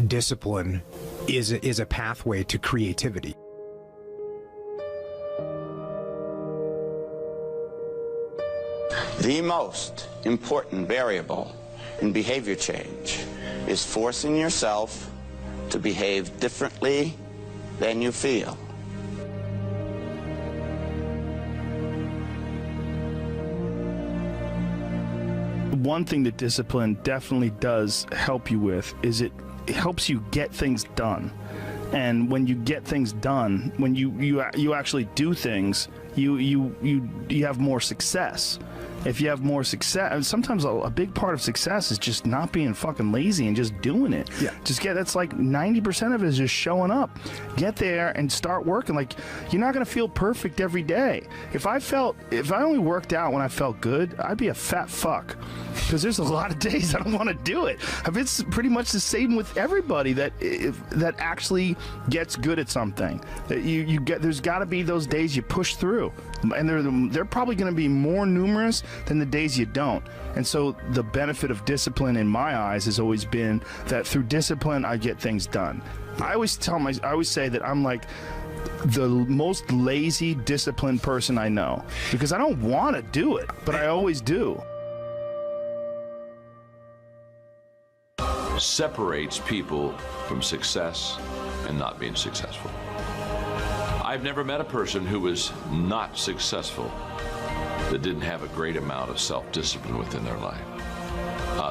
discipline is a pathway to creativity. The most important variable in behavior change is forcing yourself to behave differently than you feel. One thing that discipline definitely does help you with is it helps you get things done. And when you get things done, when you actually do things, you have more success. If you have more success, sometimes a big part of success is just not being fucking lazy and just doing it. Yeah. That's like 90% of it is just showing up. Get there and start working. Like, you're not gonna feel perfect every day. If I only worked out when I felt good, I'd be a fat fuck. Because there's a lot of days I don't want to do it. It's pretty much the same with everybody that actually gets good at something. There's got to be those days you push through, and they're probably going to be more numerous than the days you don't. And so the benefit of discipline in my eyes has always been that through discipline I get things done. I always say that I'm like the most lazy, disciplined person I know, because I don't want to do it, but I always do. Separates people from success and not being successful. I've never met a person who was not successful that didn't have a great amount of self-discipline within their life.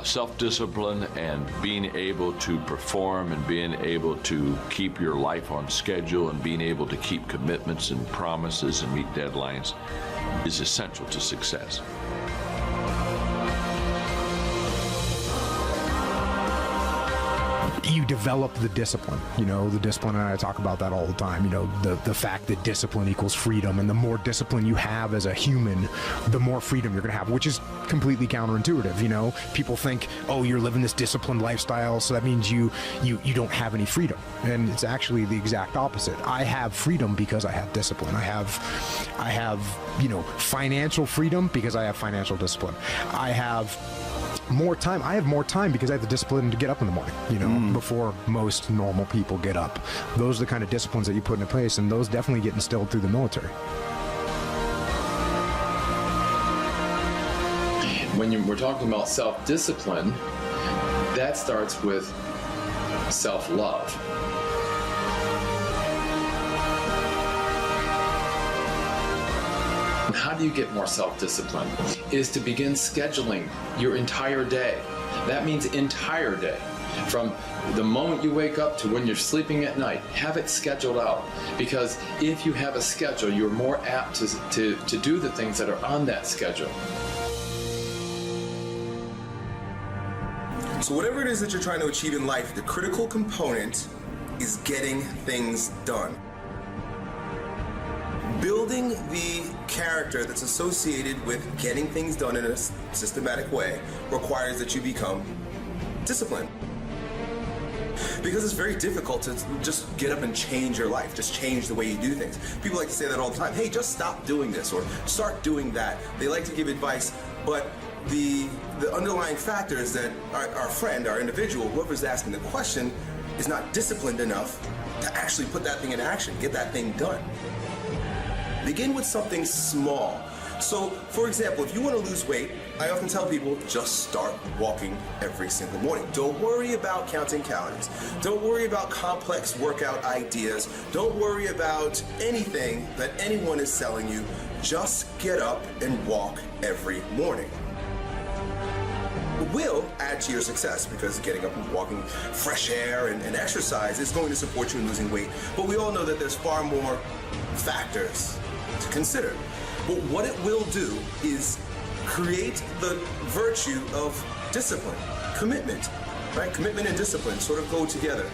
Self-discipline and being able to perform and being able to keep your life on schedule and being able to keep commitments and promises and meet deadlines is essential to success. You develop the discipline, the discipline, and I talk about that all the time, the fact that discipline equals freedom, and the more discipline you have as a human, the more freedom you're going to have, which is completely counterintuitive. People think, oh, you're living this disciplined lifestyle, so that means you don't have any freedom, and it's actually the exact opposite. I have freedom because I have discipline. I have financial freedom because I have financial discipline. I have more time. I have more time because I have the discipline to get up in the morning, before most normal people get up. Those are the kind of disciplines that you put into place, and those definitely get instilled through the military. When we're talking about self-discipline, that starts with self-love. How do you get more self-discipline? Is to begin scheduling your entire day. That means entire day. From the moment you wake up to when you're sleeping at night, have it scheduled out. Because if you have a schedule, you're more apt to do the things that are on that schedule. So whatever it is that you're trying to achieve in life, the critical component is getting things done. Building the character that's associated with getting things done in a systematic way requires that you become disciplined. Because it's very difficult to just get up and change your life, just change the way you do things. People like to say that all the time, hey, just stop doing this or start doing that. They like to give advice, but the underlying factor is that our friend, our individual, whoever's asking the question, is not disciplined enough to actually put that thing in action, get that thing done. Begin with something small. So, for example, if you want to lose weight, I often tell people, just start walking every single morning. Don't worry about counting calories. Don't worry about complex workout ideas. Don't worry about anything that anyone is selling you. Just get up and walk every morning. It will add to your success because getting up and walking fresh air and exercise is going to support you in losing weight. But we all know that there's far more factors to consider. But what it will do is create the virtue of discipline, commitment, right? Commitment and discipline sort of go together.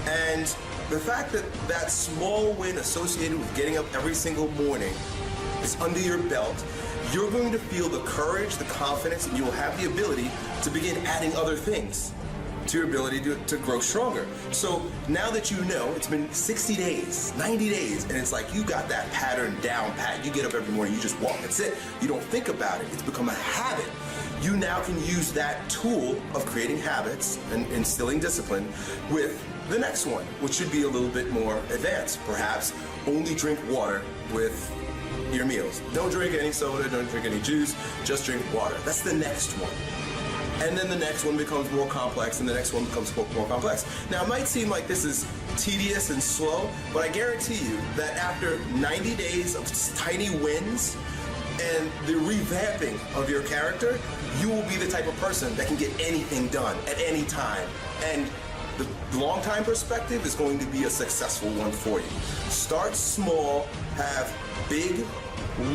And the fact that that small win associated with getting up every single morning is under your belt, you're going to feel the courage, the confidence, and you will have the ability to begin adding other things to your ability to grow stronger. So now that you know, it's been 60 days, 90 days, and it's like you got that pattern down pat. You get up every morning, you just walk. That's it. You don't think about it. It's become a habit. you now can use that tool of creating habits and instilling discipline with the next one, which should be a little bit more advanced. Perhaps only drink water with your meals. Don't drink any soda, don't drink any juice, just drink water. That's the next one. And then the next one becomes more complex, and the next one becomes more complex. Now, it might seem like this is tedious and slow, but I guarantee you that after 90 days of tiny wins and the revamping of your character, you will be the type of person that can get anything done at any time. And the long-time perspective is going to be a successful one for you. Start small, have big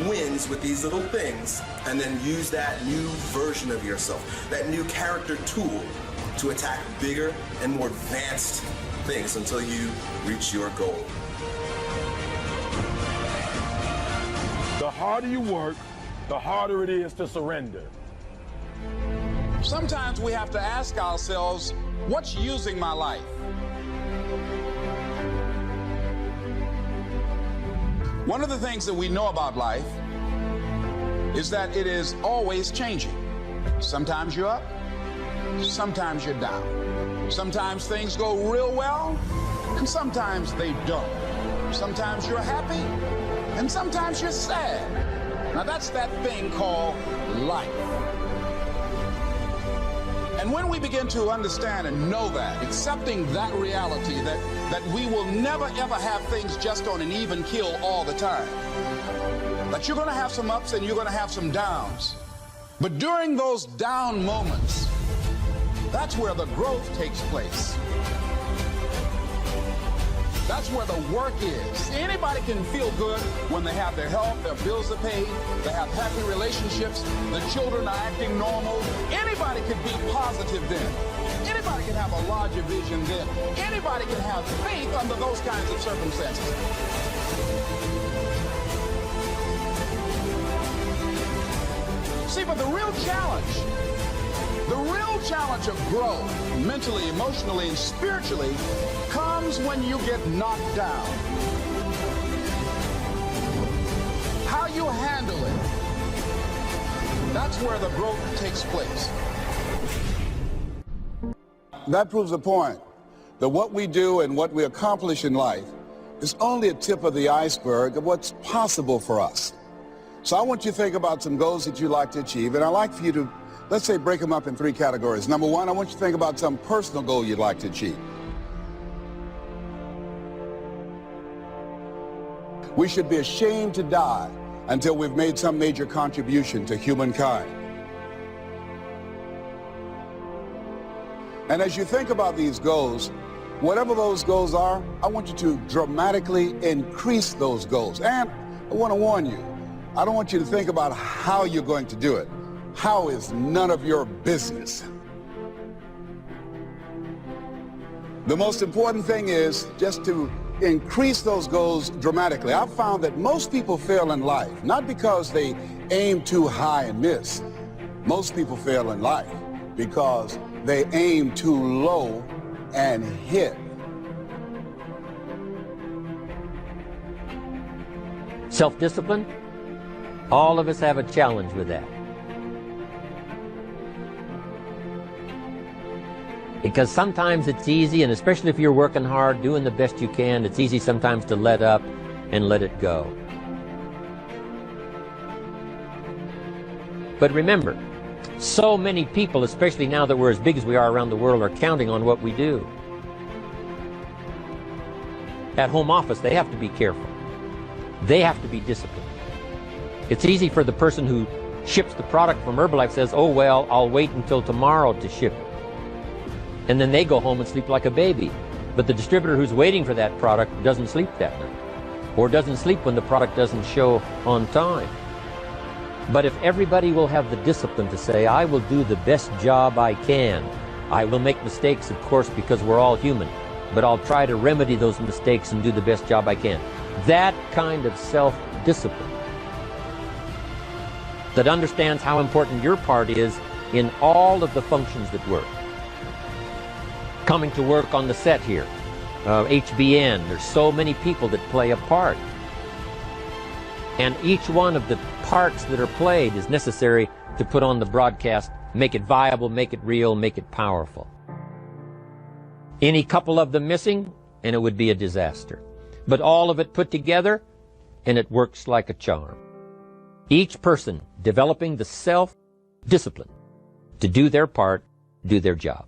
wins with these little things, and then use that new version of yourself, that new character tool to attack bigger and more advanced things until you reach your goal. The harder you work, the harder it is to surrender. Sometimes we have to ask ourselves, what's using my life? One of the things that we know about life is that it is always changing. Sometimes you're up, sometimes you're down. Sometimes things go real well, and sometimes they don't. Sometimes you're happy, and sometimes you're sad. Now that's that thing called life. And when we begin to understand and know that, accepting that reality that we will never ever have things just on an even keel all the time, that you're going to have some ups and you're going to have some downs. But during those down moments, that's where the growth takes place. That's where the work is. Anybody can feel good when they have their health, their bills are paid, they have happy relationships, the children are acting normal. Anybody can be positive then. Anybody can have a larger vision then. Anybody can have faith under those kinds of circumstances. See, but the real challenge of growth, mentally, emotionally, and spiritually, comes when you get knocked down. How you handle it, that's where the growth takes place. That proves the point that what we do and what we accomplish in life is only a tip of the iceberg of what's possible for us. So I want you to think about some goals that you'd like to achieve, and I'd like for you to, let's say, break them up in 3 categories. Number 1, I want you to think about some personal goal you'd like to achieve. We should be ashamed to die until we've made some major contribution to humankind. And as you think about these goals, whatever those goals are, I want you to dramatically increase those goals. And I want to warn you, I don't want you to think about how you're going to do it. How is none of your business. The most important thing is just to increase those goals dramatically. I've found that most people fail in life, not because they aim too high and miss. Most people fail in life because they aim too low and hit. Self-discipline, all of us have a challenge with that. Because sometimes it's easy, and especially if you're working hard, doing the best you can, it's easy sometimes to let up and let it go. But remember, so many people, especially now that we're as big as we are around the world, are counting on what we do. At home office, they have to be careful. They have to be disciplined. It's easy for the person who ships the product from Herbalife says, oh well, I'll wait until tomorrow to ship it. And then they go home and sleep like a baby. But the distributor who's waiting for that product doesn't sleep that night, or doesn't sleep when the product doesn't show on time. But if everybody will have the discipline to say, I will do the best job I can. I will make mistakes, of course, because we're all human, but I'll try to remedy those mistakes and do the best job I can. That kind of self-discipline that understands how important your part is in all of the functions that work. Coming to work on the set here, HBN, there's so many people that play a part. And each one of the parts that are played is necessary to put on the broadcast make it viable, make it real, make it powerful. Any couple of them missing, and it would be a disaster. But all of it put together, and it works like a charm. Each person developing the self-discipline to do their part, do their job.